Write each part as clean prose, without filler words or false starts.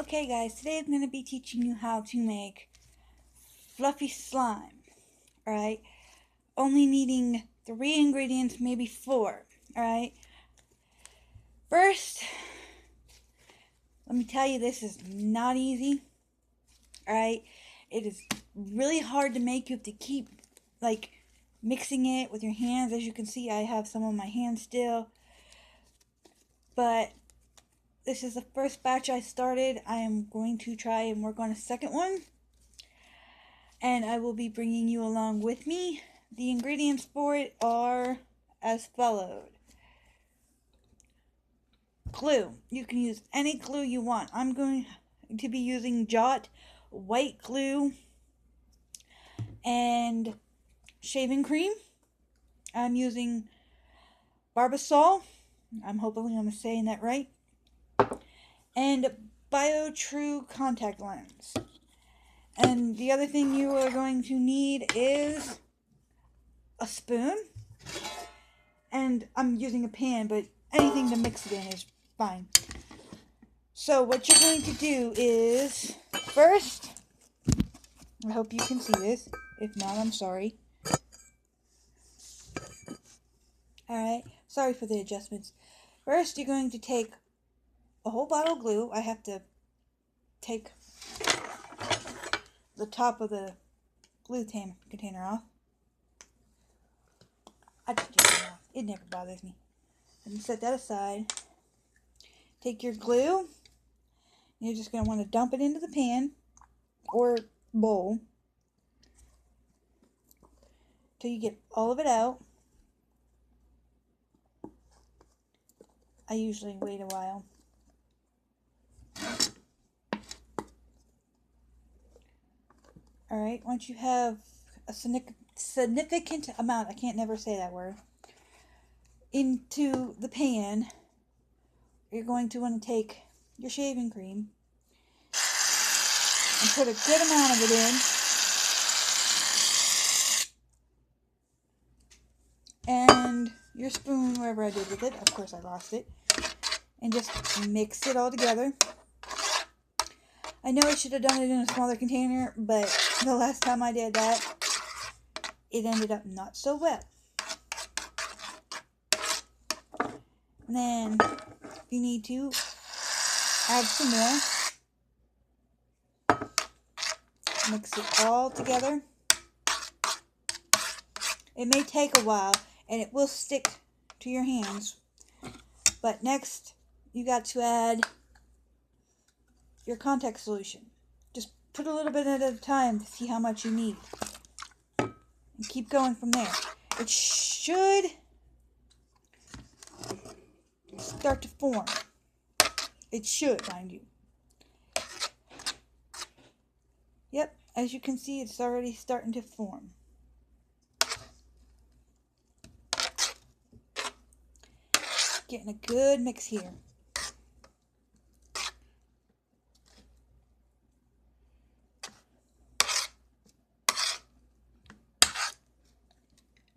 Okay guys, today I'm going to be teaching you how to make fluffy slime, alright? Only needing 3 ingredients, maybe 4, alright? First, let me tell you, this is not easy, alright? It is really hard to make. You have to keep, mixing it with your hands. As you can see, I have some on my hands still, but this is the first batch I started. I am going to try and work on a second one, and I will be bringing you along with me. The ingredients for it are as followed. Glue. You can use any glue you want. I'm going to be using Jot white glue and shaving cream. I'm using Barbasol. I'm hoping I'm saying that right. And BioTrue contact lens. And the other thing you are going to need is a spoon. And I'm using a pan, but anything to mix it in is fine. So what you're going to do is, first, I hope you can see this. If not, I'm sorry. Alright, sorry for the adjustments. First, you're going to take a whole bottle of glue. I have to take the top of the glue container off. I just take it off. It never bothers me. And set that aside. Take your glue. You're just going to want to dump it into the pan or bowl till you get all of it out. I usually wait a while. Alright, once you have a significant amount, I can't never say that word, into the pan, you're going to want to take your shaving cream and put a good amount of it in, and your spoon, wherever I did with it, of course I lost it, and just mix it all together. I know I should have done it in a smaller container, but the last time I did that, it ended up not so well. And then, if you need to, add some more. Mix it all together. It may take a while, and it will stick to your hands. But next, you got to add your contact solution. Just put a little bit at a time to see how much you need. And keep going from there. It should start to form. It should, mind you. Yep, as you can see, it's already starting to form. Getting a good mix here.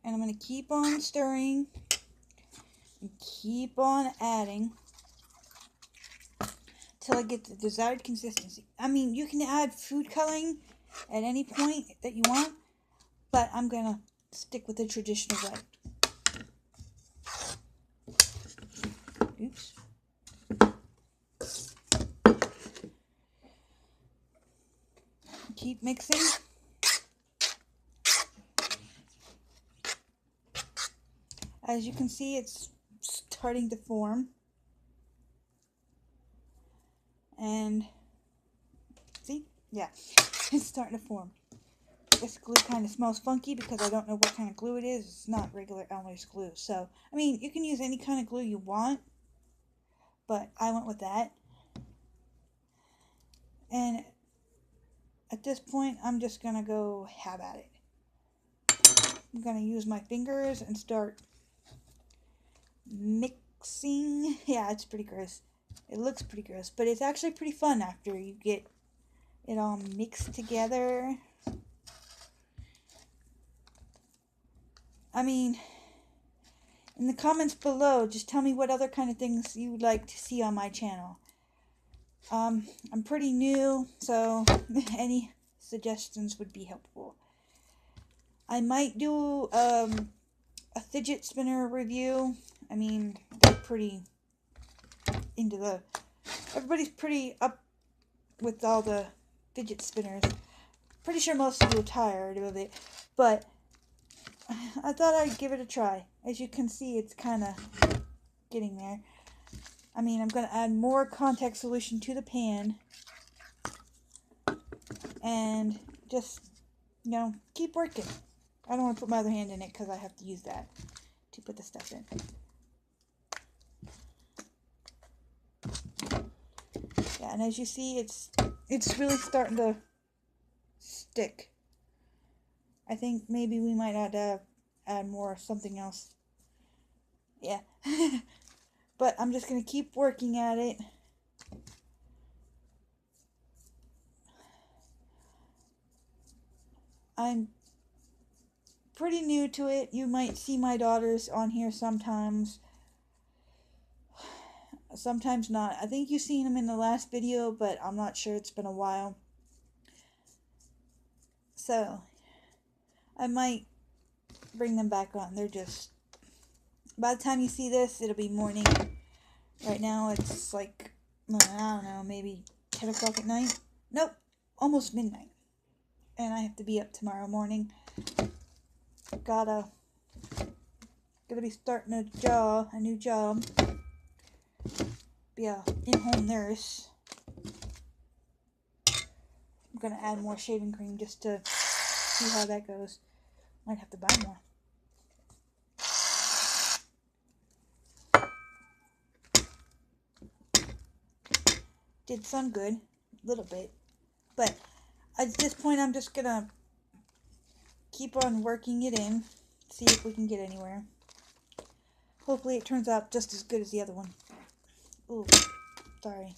And I'm going to keep on stirring and keep on adding till I get the desired consistency. I mean, you can add food coloring at any point that you want, but I'm going to stick with the traditional way. Oops. Keep mixing. As you can see, it's starting to form. And see? Yeah, it's starting to form. This glue kind of smells funky because I don't know what kind of glue it is. It's not regular Elmer's glue. So, I mean, you can use any kind of glue you want, but I went with that. And at this point, I'm just going to go have at it. I'm going to use my fingers and start mixing. Yeah, it's pretty gross. It looks pretty gross, but it's actually pretty fun after you get it all mixed together. I mean, in the comments below, just tell me what other kind of things you would like to see on my channel. I'm pretty new, so any suggestions would be helpful. I might do a fidget spinner review. I mean, they're pretty into the... Everybody's pretty up with all the fidget spinners. Pretty sure most of you are tired of it, but I thought I'd give it a try. As you can see, it's kind of getting there. I mean, I'm going to add more contact solution to the pan. And just, you know, keep working. I don't want to put my other hand in it because I have to use that to put the stuff in. Yeah, and as you see, it's really starting to stick. I think maybe we might add more something else. Yeah. But I'm just going to keep working at it. I'm pretty new to it. You might see my daughters on here sometimes. Sometimes not. I think you've seen them in the last video, but I'm not sure. It's been a while. So, I might bring them back on. They're just... By the time you see this, it'll be morning. Right now, it's like, I don't know, maybe 10 o'clock at night? Nope, almost midnight. And I have to be up tomorrow morning. Gotta be starting a new job. Be a in-home nurse. I'm gonna add more shaving cream just to see how that goes. Might have to buy more. Did some good, a little bit. But at this point, I'm just gonna keep on working it in. See if we can get anywhere. Hopefully it turns out just as good as the other one. Ooh, sorry.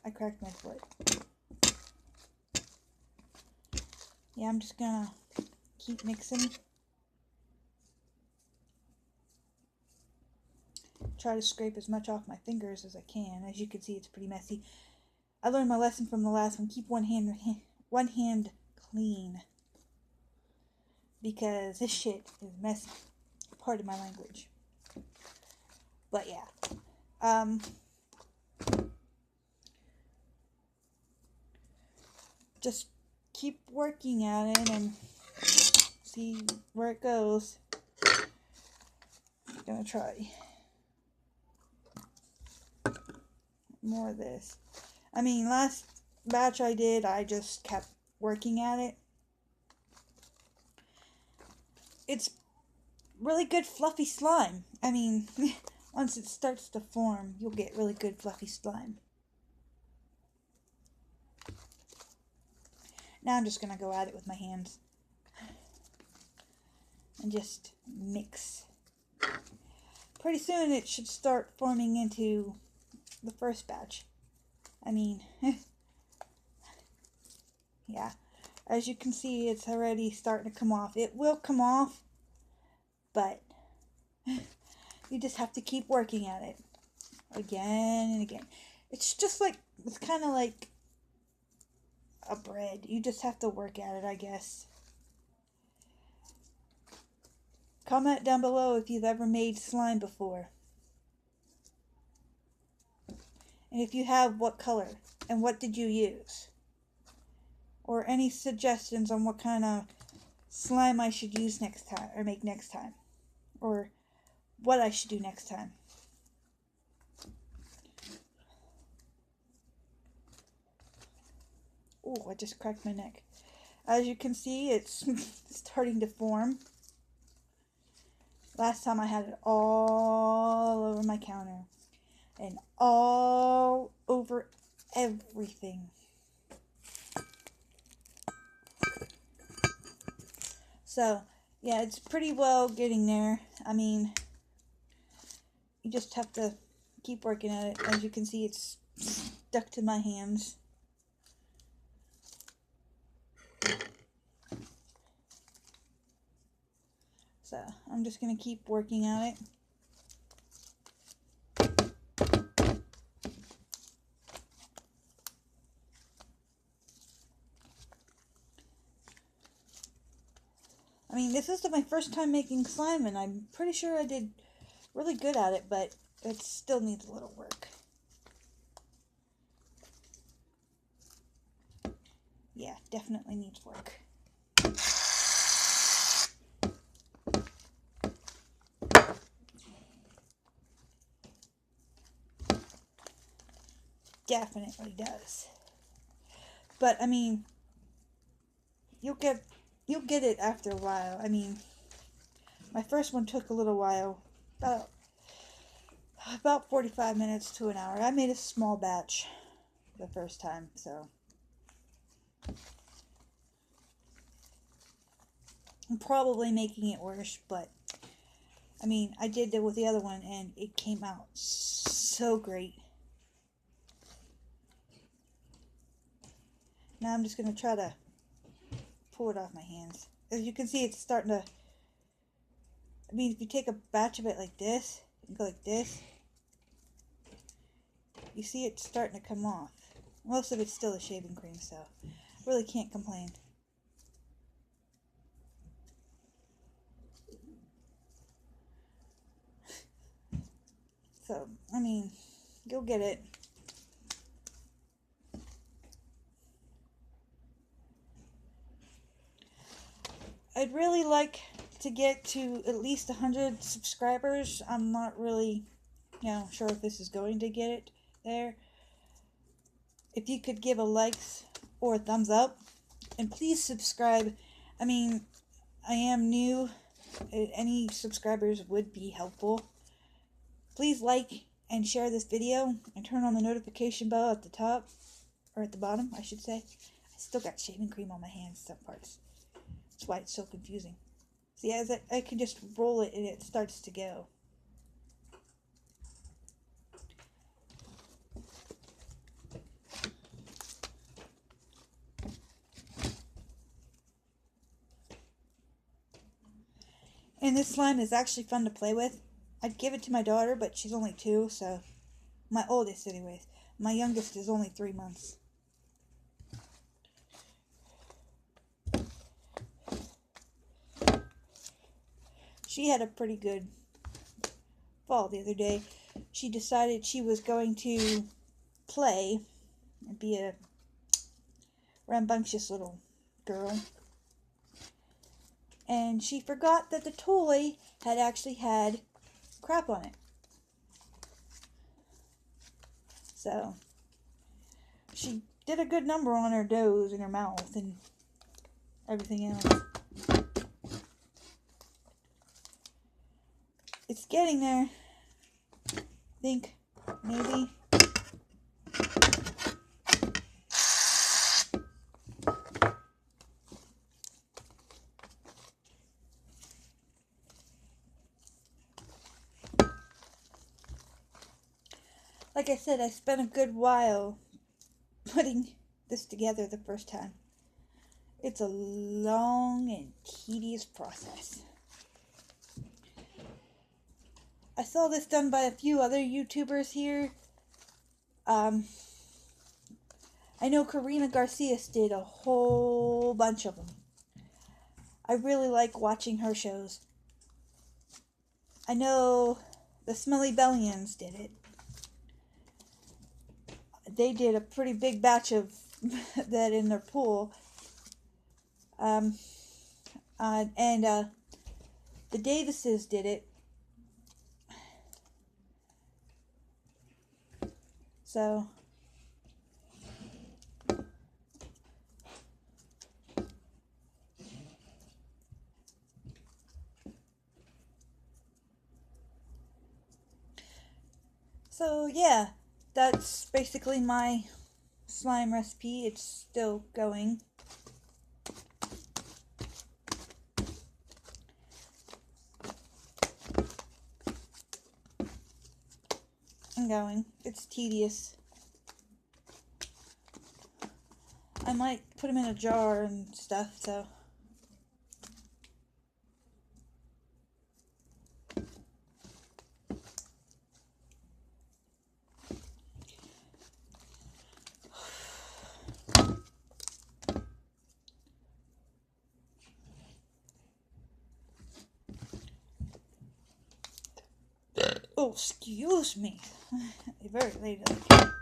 I cracked my foot. Yeah, I'm just gonna keep mixing. Try to scrape as much off my fingers as I can. As you can see, it's pretty messy. I learned my lesson from the last one. Keep one hand clean. Because this shit is messy. Pardon my language. But yeah. Just keep working at it and see where it goes. I'm gonna try more of this. I mean, last batch I did, I just kept working at it. It's really good fluffy slime. I mean, once it starts to form, you'll get really good fluffy slime. Now I'm just gonna go at it with my hands and just mix. Pretty soon it should start forming into the first batch. I mean, yeah. As you can see, it's already starting to come off. It will come off, but you just have to keep working at it again and again. It's just like, it's kind of like a bread. You just have to work at it, I guess. Comment down below if you've ever made slime before. And if you have, what color? And what did you use? Or any suggestions on what kind of slime I should use next time, or make next time. Or what I should do next time. Oh, I just cracked my neck. As you can see, it's starting to form. Last time I had it all over my counter. And all over everything. So, yeah, it's pretty well getting there. I mean, you just have to keep working at it. As you can see, it's stuck to my hands. So, I'm just going to keep working at it. I mean, this is my first time making slime, and I'm pretty sure I did really good at it, but it still needs a little work. Yeah, definitely needs work. Definitely does. But I mean, you'll get it after a while. I mean, my first one took a little while, about 45 minutes to an hour. I made a small batch the first time, so I'm probably making it worse, but I mean, I did that with the other one and it came out so great. Now I'm just going to try to pull it off my hands. As you can see, it's starting to, I mean, if you take a batch of it like this, and go like this, you see it's starting to come off. Most of it's still a shaving cream, so really can't complain. So, I mean, you'll get it. I'd really like to get to at least 100 subscribers. I'm not really, sure if this is going to get it there. If you could give a likes or a thumbs up, and please subscribe. I mean, I am new. Any subscribers would be helpful. Please like and share this video and turn on the notification bell at the top, or at the bottom, I should say. I still got shaving cream on my hands some parts. That's why it's so confusing. See, as I can just roll it and it starts to go. And this slime is actually fun to play with. I'd give it to my daughter, but she's only 2, so my oldest anyways. My youngest is only 3 months. She had a pretty good fall the other day. She decided she was going to play and be a rambunctious little girl. And she forgot that the toy had actually had crap on it. So she did a good number on her nose and her mouth and everything else. It's getting there. I think, maybe. Like I said, I spent a good while putting this together the first time. It's a long and tedious process. I saw this done by a few other YouTubers here. I know Karina Garcia did a whole bunch of them. I really like watching her shows. I know the Smelly Bellions did it. They did a pretty big batch of that in their pool. And the Davises did it. So yeah, that's basically my slime recipe. It's still going. And going. It's tedious. I might put them in a jar and stuff, so. Oh, excuse me. Very ladylike.